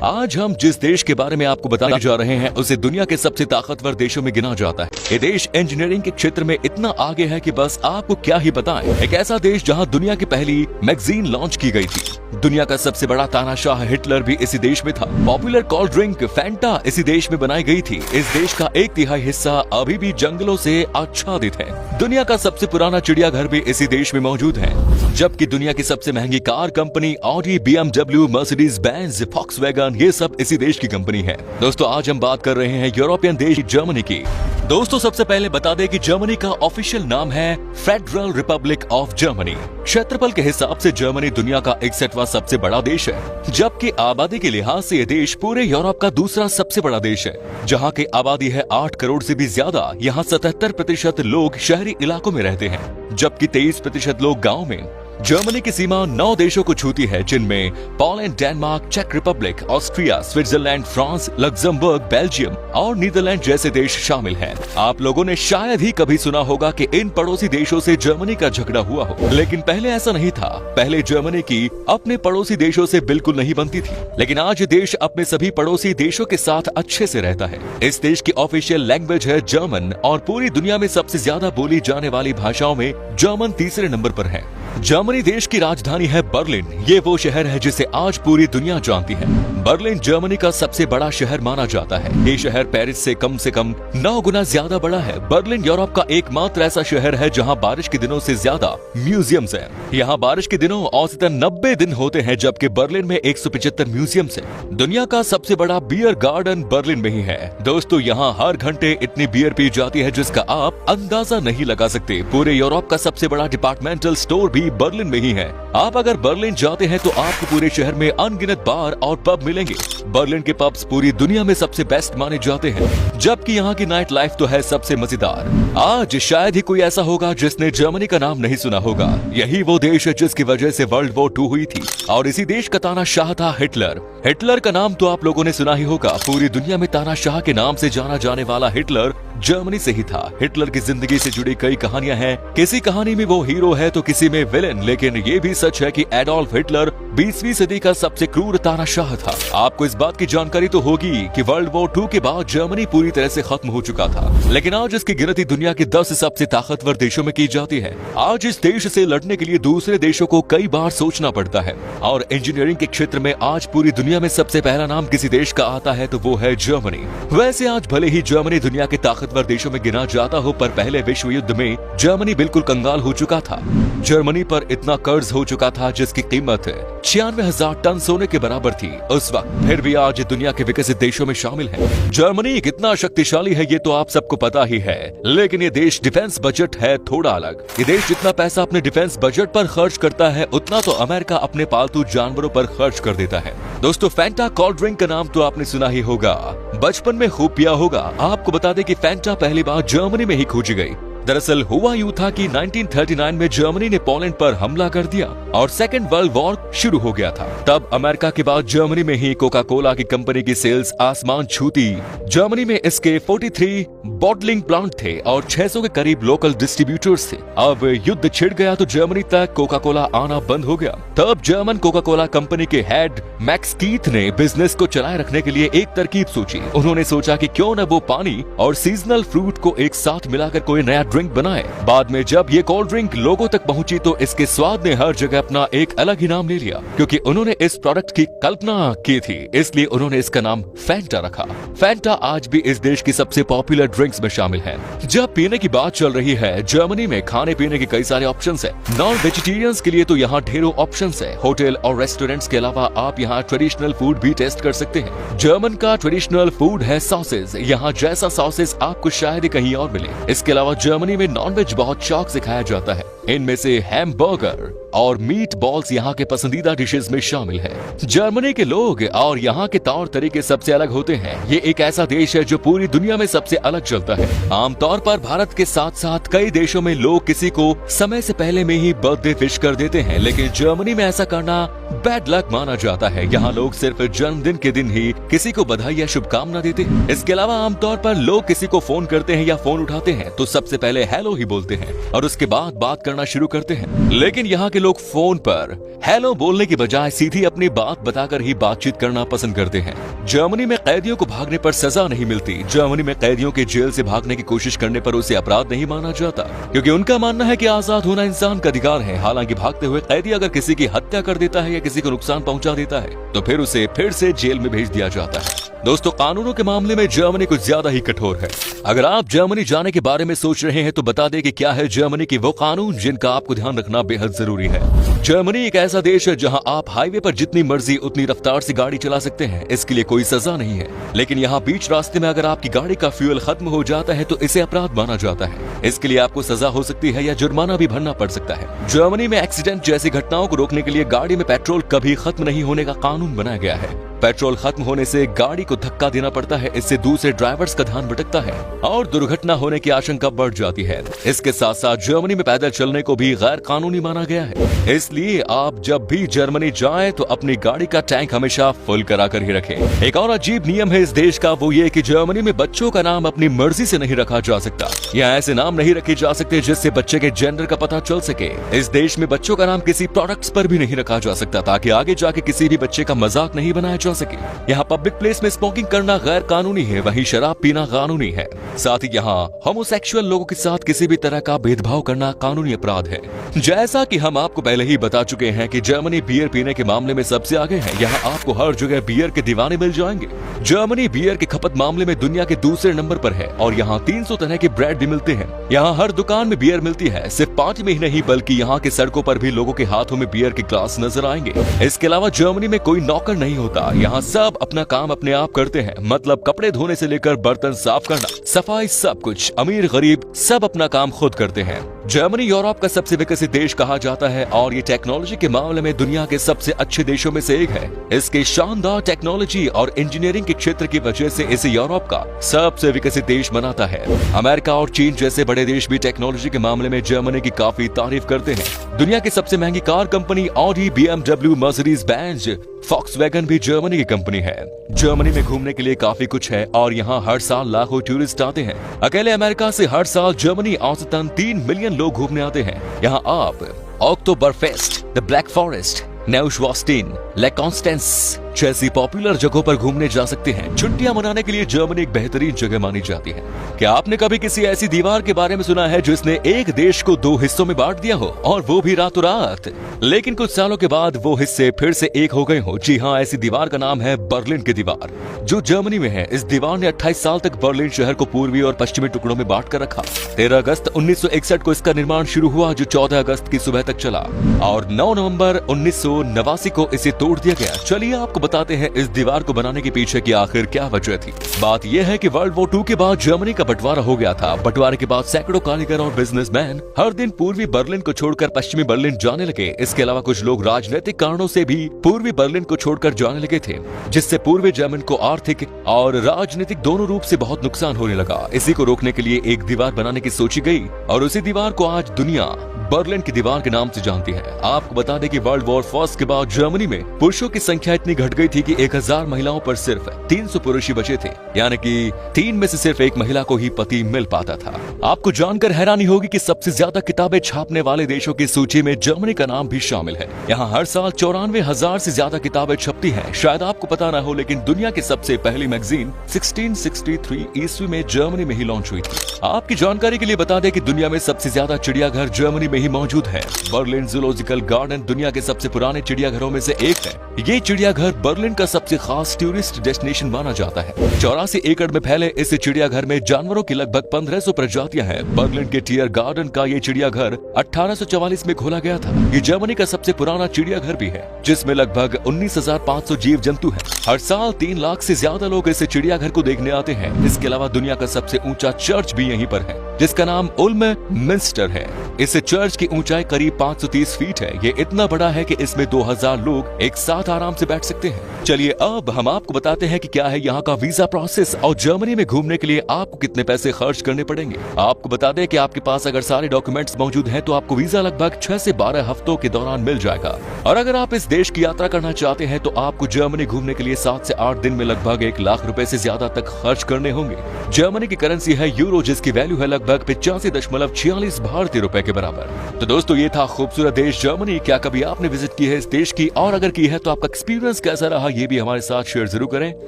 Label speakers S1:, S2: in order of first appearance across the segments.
S1: आज हम जिस देश के बारे में आपको बताने जा रहे हैं उसे दुनिया के सबसे ताकतवर देशों में गिना जाता है। ये देश इंजीनियरिंग के क्षेत्र में इतना आगे है कि बस आपको क्या ही बताएं। एक ऐसा देश जहां दुनिया की पहली मैगजीन लॉन्च की गई थी। दुनिया का सबसे बड़ा तानाशाह हिटलर भी इसी देश में था। पॉपुलर कोल्ड ड्रिंक फैंटा इसी देश में बनाई गई थी। इस देश का 1/3 हिस्सा अभी भी जंगलों से आच्छादित है। दुनिया का सबसे पुराना चिड़ियाघर भी इसी देश में मौजूद है। जबकि दुनिया की सबसे महंगी car company Audi, BMW, Mercedes Benz, Volkswagen ये सब इसी देश की कंपनी है। दोस्तों आज हम बात कर रहे हैं यूरोपियन देश जर्मनी की। दोस्तों सबसे पहले बता दें कि जर्मनी का ऑफिशियल नाम है फेडरल रिपब्लिक ऑफ जर्मनी। क्षेत्रफल के हिसाब से जर्मनी दुनिया का 61वां सबसे बड़ा देश है, जबकि आबादी के लिहाज से यह देश पूरे यूरोप का दूसरा सबसे बड़ा देश है। जहां की आबादी है 8 करोड़ से भी ज्यादा। यहाँ 77% लोग शहरी इलाकों में रहते हैं, जबकि 23% लोग गाँव में। जर्मनी की सीमा 9 देशों को छूती है, जिनमें पोलैंड, डेनमार्क, चेक Republic, Austria, Switzerland, France, Luxembourg, Belgium और नीदरलैंड जैसे देश शामिल हैं। आप लोगों ने शायद ही कभी सुना होगा कि इन पड़ोसी देशों से जर्मनी का झगड़ा हुआ हो, लेकिन पहले ऐसा नहीं था। पहले जर्मनी की अपने पड़ोसी देशों से बिल्कुल नहीं बनती थी, लेकिन आज देश अपने सभी पड़ोसी देशों के साथ अच्छे से रहता है। इस देश की ऑफिशियल लैंग्वेज है जर्मन और पूरी दुनिया में सबसे ज्यादा बोली जाने वाली भाषाओं में जर्मन तीसरे नंबर पर है। जर्मनी देश की राजधानी है बर्लिन। ये वो शहर है जिसे आज पूरी दुनिया जानती है। बर्लिन जर्मनी का सबसे बड़ा शहर माना जाता है। ये शहर पेरिस से कम 9 गुना ज्यादा बड़ा है। बर्लिन यूरोप का एकमात्र ऐसा शहर है जहां बारिश के दिनों से ज्यादा म्यूजियम्स हैं। यहाँ बारिश के दिनों औसतन 90 दिन होते हैं, जबकि बर्लिन में 175 म्यूजियम्स हैं। दुनिया का सबसे बड़ा बियर गार्डन बर्लिन में ही है। दोस्तों यहाँ हर घंटे इतनी बियर पी जाती है जिसका आप अंदाजा नहीं लगा सकते। पूरे यूरोप का सबसे बड़ा डिपार्टमेंटल स्टोर भी बर्लिन में ही है। आप अगर बर्लिन जाते हैं तो आपको पूरे शहर में अनगिनत बार और पब मिलेंगे। बर्लिन के पब्स पूरी दुनिया में सबसे बेस्ट माने जाते हैं, जबकि यहाँ की नाइट लाइफ तो है सबसे मजेदार। आज शायद ही कोई ऐसा होगा जिसने जर्मनी का नाम नहीं सुना होगा। यही वो देश है जिसकी वजह से वर्ल्ड वॉर 2 हुई थी और इसी देश का तानाशाह था हिटलर। हिटलर का नाम तो आप लोगों ने सुना ही होगा। पूरी दुनिया में तानाशाह के नाम से जाना जाने वाला हिटलर जर्मनी से ही था। हिटलर की जिंदगी से जुड़ी कई कहानियां हैं। किसी कहानी में वो हीरो है तो किसी में विलेन, लेकिन ये भी सच है कि एडोल्फ हिटलर 20वीं सदी का सबसे क्रूर तानाशाह था। आपको इस बात की जानकारी तो होगी कि वर्ल्ड वॉर 2 के बाद जर्मनी पूरी तरह से खत्म हो चुका था, लेकिन आज इसकी गिनती दुनिया के 10 सबसे ताकतवर देशों में की जाती है। आज इस देश से लड़ने के लिए दूसरे देशों को कई बार सोचना पड़ता है और इंजीनियरिंग के क्षेत्र में आज पूरी दुनिया में सबसे पहला नाम किसी देश का आता है तो वो है जर्मनी। वैसे आज भले ही जर्मनी दुनिया के ताकतवर देशों में गिना जाता हो, पर पहले विश्व युद्ध में जर्मनी बिल्कुल कंगाल हो चुका था। जर्मनी पर इतना कर्ज हो चुका था जिसकी कीमत 96,000 टन सोने के बराबर थी उस वक्त। फिर भी आज दुनिया के विकसित देशों में शामिल है। जर्मनी कितना शक्तिशाली है ये तो आप सबको पता ही है, लेकिन ये देश डिफेंस बजट है थोड़ा अलग। ये देश जितना पैसा अपने डिफेंस बजट पर खर्च करता है, उतना तो अमेरिका अपने पालतू जानवरों पर खर्च कर देता है। दोस्तों फैंटा कोल्ड ड्रिंक का नाम तो आपने सुना ही होगा, बचपन में खूब पिया होगा। आपको बता दें कि फैंटा पहली बार जर्मनी में ही खोजी गई। दरअसल हुआ यूं था कि 1939 में जर्मनी ने पोलैंड पर हमला कर दिया और सेकेंड वर्ल्ड वॉर शुरू हो गया था। तब अमेरिका के बाद जर्मनी में ही कोका कोला की कंपनी की सेल्स आसमान छूती। जर्मनी में इसके 43 बॉटलिंग प्लांट थे और 600 के करीब लोकल डिस्ट्रीब्यूटर्स थे। अब युद्ध छिड़ गया तो जर्मनी तक कोका कोला आना बंद हो गया। तब जर्मन कोका कोला कंपनी के हेड मैक्स कीथ ने बिजनेस को चलाए रखने के लिए एक तरकीब सोची। उन्होंने सोचा कि क्यों न वो पानी और सीजनल फ्रूट को एक साथ मिलाकर कोई नया ड्रिंक बनाए। बाद में जब ये कोल्ड ड्रिंक लोगों तक पहुंची तो इसके स्वाद ने हर जगह अपना एक अलग ही नाम ले लिया, क्योंकि उन्होंने इस प्रोडक्ट की कल्पना की थी, इसलिए उन्होंने इसका नाम फैंटा रखा। फैंटा आज भी इस देश की सबसे पॉपुलर ड्रिंक्स में शामिल है। जब पीने की बात चल रही है, जर्मनी में खाने पीने के कई सारे ऑप्शंस हैं। नॉन वेजिटेरियंस के लिए तो यहाँ ढेरों ऑप्शंस है। होटल और रेस्टोरेंट्स के अलावा आप यहाँ ट्रेडिशनल फूड भी टेस्ट कर सकते हैं। जर्मन का ट्रेडिशनल फूड है सॉसेज। यहाँ जैसा सॉसेज आपको शायद ही कहीं और मिले। इसके अलावा जर्मनी में नॉनवेज बहुत शौक से खाया जाता है। इनमें से हैमबर्गर और मीट बॉल्स यहाँ के पसंदीदा डिशेस में शामिल है। जर्मनी के लोग और यहाँ के तौर तरीके सबसे अलग होते हैं। ये एक ऐसा देश है जो पूरी दुनिया में सबसे अलग चलता है। आमतौर पर भारत के साथ साथ कई देशों में लोग किसी को समय से पहले में ही बर्थडे विश कर देते हैं, लेकिन जर्मनी में ऐसा करना बैड लक माना जाता है। यहाँ लोग सिर्फ जन्मदिन के दिन ही किसी को बधाई या शुभकामना देते हैं। इसके अलावा आमतौर पर लोग किसी को फोन करते हैं या फोन उठाते हैं तो सबसे पहले हेलो ही बोलते हैं और उसके बाद बात करना शुरू करते हैं। लेकिन यहाँ के लोग फोन पर हेलो बोलने की बजाय सीधी अपनी बात बताकर ही बातचीत करना पसंद करते हैं। जर्मनी में कैदियों को भागने पर सजा नहीं मिलती। जर्मनी में कैदियों के जेल से भागने की कोशिश करने पर उसे अपराध नहीं माना जाता, क्योंकि उनका मानना है कि आजाद होना इंसान का अधिकार है। हालांकि भागते हुए कैदी अगर किसी की हत्या कर देता है या किसी को नुकसान पहुंचा देता है तो फिर उसे फिर से जेल में भेज दिया जाता है। दोस्तों, कानूनों के मामले में जर्मनी कुछ ज्यादा ही कठोर है। अगर आप जर्मनी जाने के बारे में सोच रहे हैं तो बता दें कि क्या है जर्मनी की वो कानून जिनका आपको ध्यान रखना बेहद जरूरी है। जर्मनी एक ऐसा देश है जहां आप हाईवे पर जितनी मर्जी उतनी रफ्तार से गाड़ी चला सकते हैं। इसके लिए कोई सजा नहीं है, लेकिन यहाँ बीच रास्ते में अगर आपकी गाड़ी का फ्यूल खत्म हो जाता है तो इसे अपराध माना जाता है। इसके लिए आपको सजा हो सकती है या जुर्माना भी भरना पड़ सकता है। जर्मनी में एक्सीडेंट जैसी घटनाओं को रोकने के लिए गाड़ी में पेट्रोल कभी खत्म नहीं होने का कानून बनाया गया है। पेट्रोल खत्म होने से गाड़ी को धक्का देना पड़ता है। इससे दूसरे ड्राइवर्स का ध्यान भटकता है और दुर्घटना होने की आशंका बढ़ जाती है। इसके साथ साथ जर्मनी में पैदल चलने को भी गैर कानूनी माना गया है। इसलिए आप जब भी जर्मनी जाएं तो अपनी गाड़ी का टैंक हमेशा फुल करा कर ही रखें। एक और अजीब नियम है इस देश का, वो ये कि जर्मनी में बच्चों का नाम अपनी मर्जी से नहीं रखा जा सकता। यहाँ ऐसे नाम नहीं रखे जा सकते जिससे बच्चे के जेंडर का पता चल सके। इस देश में बच्चों का नाम किसी प्रोडक्ट्स पर भी नहीं रखा जा सकता, ताकि आगे जाके किसी भी बच्चे का मजाक नहीं बनाया जा सके। यहाँ पब्लिक प्लेस में स्मोकिंग करना गैर कानूनी है, वहीं शराब पीना कानूनी है। साथ ही यहाँ होमोसेक्सुअल लोगों के साथ किसी भी तरह का भेदभाव करना कानूनी अपराध है। जैसा कि हम आपको पहले ही बता चुके हैं कि जर्मनी बियर पीने के मामले में सबसे आगे है। यहाँ आपको हर जगह बियर के दीवाने मिल जाएंगे। जर्मनी बियर की खपत मामले में दुनिया के दूसरे नंबर पर है और यहाँ 300 तरह के ब्रांड भी मिलते हैं। यहाँ हर दुकान में बियर मिलती है। सिर्फ पार्टी में ही नहीं बल्कि यहाँ के सड़कों पर भी लोगों के हाथों में बियर के ग्लास नजर आएंगे। इसके अलावा जर्मनी में कोई नौकर नहीं होता। यहाँ सब अपना काम अपने आप करते हैं, मतलब कपड़े धोने से लेकर बर्तन साफ करना, सफाई, सब कुछ। अमीर गरीब सब अपना काम खुद करते हैं। जर्मनी यूरोप का सबसे विकसित देश कहा जाता है और ये टेक्नोलॉजी के मामले में दुनिया के सबसे अच्छे देशों में से एक है। इसके शानदार टेक्नोलॉजी और इंजीनियरिंग के क्षेत्र की वजह से इसे यूरोप का सबसे विकसित देश बनाता है। अमेरिका और चीन जैसे बड़े देश भी टेक्नोलॉजी के मामले में जर्मनी की काफी तारीफ करते हैं। दुनिया की सबसे महंगी car company Audi, BMW, Mercedes Benz, Volkswagen भी जर्मनी की कंपनी है। जर्मनी में घूमने के लिए काफी कुछ है और यहाँ हर साल लाखों टूरिस्ट आते हैं। अकेले अमेरिका से हर साल जर्मनी औसतन 3 मिलियन लोग घूमने आते हैं। यहाँ आप Oktoberfest, the Black Forest, Neuschwanstein, Lake Constance जैसी पॉपुलर जगहों पर घूमने जा सकते हैं। छुट्टियां मनाने के लिए जर्मनी एक बेहतरीन जगह मानी जाती है। क्या आपने कभी किसी ऐसी दीवार के बारे में सुना है जिसने एक देश को 2 हिस्सों में बांट दिया हो, और वो भी रातों रात? लेकिन कुछ सालों के बाद वो हिस्से फिर से एक हो गए हो। जी हाँ, ऐसी दीवार का नाम है बर्लिन की दीवार, जो जर्मनी में है। इस दीवार ने 28 साल तक बर्लिन शहर को पूर्वी और पश्चिमी टुकड़ों में बांट कर रखा। 13 अगस्त 1961 को इसका निर्माण शुरू हुआ, जो 14 अगस्त की सुबह तक चला, और 9 नवंबर 1989 को इसे तोड़ दिया गया। चलिए आपको बताते हैं इस दीवार को बनाने के पीछे की आखिर क्या वजह थी। बात यह है कि वर्ल्ड वॉर 2 के बाद जर्मनी का बंटवारा हो गया था। बंटवारे के बाद सैकड़ों कारीगर और बिजनेसमैन हर दिन पूर्वी बर्लिन को छोड़कर पश्चिमी बर्लिन जाने लगे। इसके अलावा कुछ लोग राजनीतिक कारणों से भी पूर्वी बर्लिन को छोड़कर जाने लगे थे, जिससे पूर्वी जर्मन को आर्थिक और राजनीतिक दोनों रूप से बहुत नुकसान होने लगा। इसी को रोकने के लिए एक दीवार बनाने की सोची गई और उसी दीवार को आज दुनिया बर्लिन की दीवार के नाम से जानती है। आपको बता दें कि वर्ल्ड वॉर फर्स्ट के बाद जर्मनी में पुरुषों की संख्या इतनी घट गई थी कि 1000 महिलाओं पर सिर्फ 300 पुरुष ही बचे थे, यानी कि 3 में से सिर्फ 1 महिला को ही पति मिल पाता था। आपको जानकर हैरानी होगी कि सबसे ज्यादा किताबें छापने वाले देशों की सूची में जर्मनी का नाम भी शामिल है। यहाँ हर साल 94,000 से ज्यादा किताबें छपती हैं। शायद आपको पता न हो, लेकिन दुनिया की सबसे पहली मैगजीन 1663 ईस्वी में जर्मनी में ही लॉन्च हुई थी। आपकी जानकारी के लिए बता दें कि दुनिया में सबसे ज्यादा चिड़ियाघर जर्मनी में ही मौजूद है। बर्लिन जूलॉजिकल गार्डन दुनिया के सबसे पुराने चिड़ियाघरों में से एक है। ये चिड़ियाघर बर्लिन का सबसे खास टूरिस्ट डेस्टिनेशन माना जाता है। 84 एकड़ में फैले इस चिड़ियाघर में जानवरों की लगभग 1500 प्रजातियां हैं। बर्लिन के टियर गार्डन का ये चिड़ियाघर 1844 में खोला गया था। ये जर्मनी का सबसे पुराना चिड़ियाघर भी है, जिसमें लगभग 19,500 जीव जंतु हैं। हर साल 3 लाख से ज्यादा लोग इस चिड़ियाघर को देखने आते हैं। इसके अलावा दुनिया का सबसे ऊंचा चर्च भी यहीं पर है, जिसका नाम उल्म मिंस्टर है। इस चर्च की ऊंचाई करीब 530 फीट है। ये इतना बड़ा है कि इसमें 2000 लोग एक साथ आराम से बैठ सकते हैं। चलिए अब हम आपको बताते हैं कि क्या है यहाँ का वीजा प्रोसेस और जर्मनी में घूमने के लिए आपको कितने पैसे खर्च करने पड़ेंगे। आपको बता दें कि आपके पास अगर सारे डॉक्यूमेंट्स मौजूद हैं तो आपको वीजा लगभग 6 से 12 हफ्तों के दौरान मिल जाएगा। और अगर आप इस देश की यात्रा करना चाहते हैं तो आपको जर्मनी घूमने के लिए 7 से 8 दिन में लगभग 1 लाख रुपए से ज्यादा तक खर्च करने होंगे। जर्मनी की करेंसी है यूरो, जिसकी वैल्यू है लगभग 85.46 भारतीय रुपए के बराबर। तो दोस्तों, ये था खूबसूरत देश जर्मनी। क्या कभी आपने विजिट की है इस देश की, और अगर की है तो आपका एक्सपीरियंस कैसा रहा ये भी हमारे साथ शेयर जरूर करें।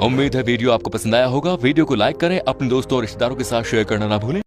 S1: उम्मीद है वीडियो आपको पसंद आया होगा। वीडियो को लाइक करें, अपने दोस्तों और रिश्तेदारों के साथ शेयर करना ना भूलें।